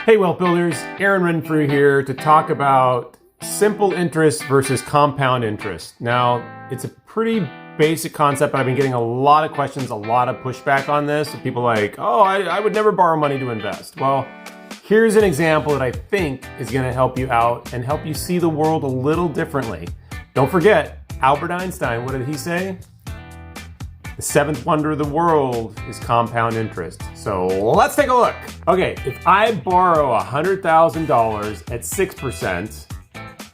Hey Wealth Builders, Aaron Renfrew here to talk about simple interest versus compound interest. Now, it's a pretty basic concept, but I've been getting a lot of questions, a lot of pushback on this. People like, oh, I would never borrow money to invest. Well, here's an example that I think is going to help you out and help you see the world a little differently. Don't forget, Albert Einstein, what did he say? The seventh wonder of the world is compound interest. So let's take a look. Okay, if I borrow $100,000 at 6%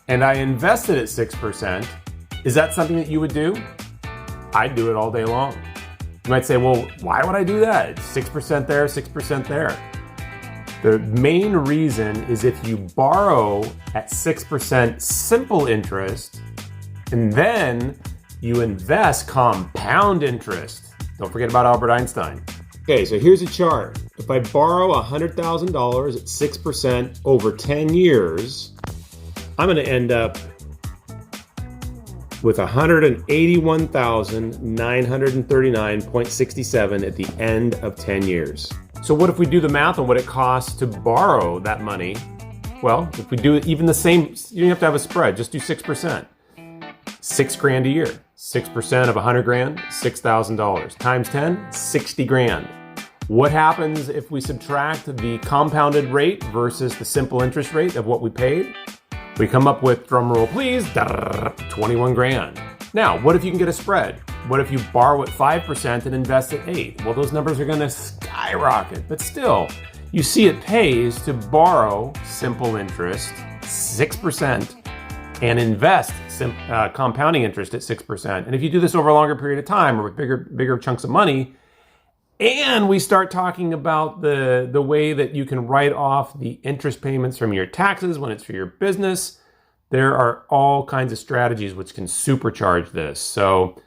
and I invest it at 6%, is that something that you would do? I'd do it all day long. You might say, well, why would I do that? 6% there, 6% there. The main reason is if you borrow at 6% simple interest and then you invest compound interest. Don't forget about Albert Einstein. Okay, so here's a chart. If I borrow $100,000 at 6% over 10 years, I'm going to end up with $181,939.67 at the end of 10 years. So what if we do the math on what it costs to borrow that money? Well, if we do it even the same, you don't have to have a spread, just do 6%. $6,000 a year. 6% of 100 grand, $6,000. Times 10, 60 grand. What happens if we subtract the compounded rate versus the simple interest rate of what we paid? We come up with, drum roll please, 21 grand. Now, what if you can get a spread? What if you borrow at 5% and invest at 8%? Well, those numbers are gonna skyrocket, but still, you see it pays to borrow simple interest, 6%, and invest compounding interest at 6%. And if you do this over a longer period of time or with bigger chunks of money, and we start talking about the way that you can write off the interest payments from your taxes when it's for your business, there are all kinds of strategies which can supercharge this. So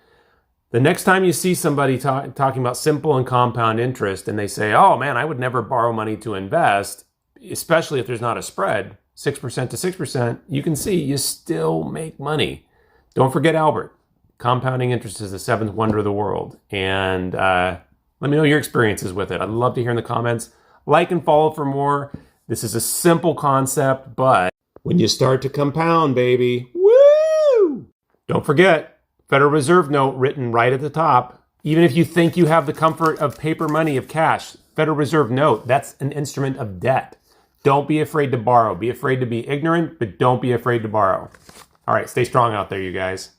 the next time you see somebody talking about simple and compound interest and they say, oh man, I would never borrow money to invest, especially if there's not a spread, 6% to 6%, you can see you still make money. Don't forget Albert. Compounding interest is the seventh wonder of the world. And let me know your experiences with it. I'd love to hear in the comments. Like and follow for more. This is a simple concept, but when you start to compound, baby, woo! Don't forget, Federal Reserve note written right at the top. Even if you think you have the comfort of paper money, of cash, Federal Reserve note, that's an instrument of debt. Don't be afraid to borrow. Be afraid to be ignorant, but don't be afraid to borrow. All right, stay strong out there, you guys.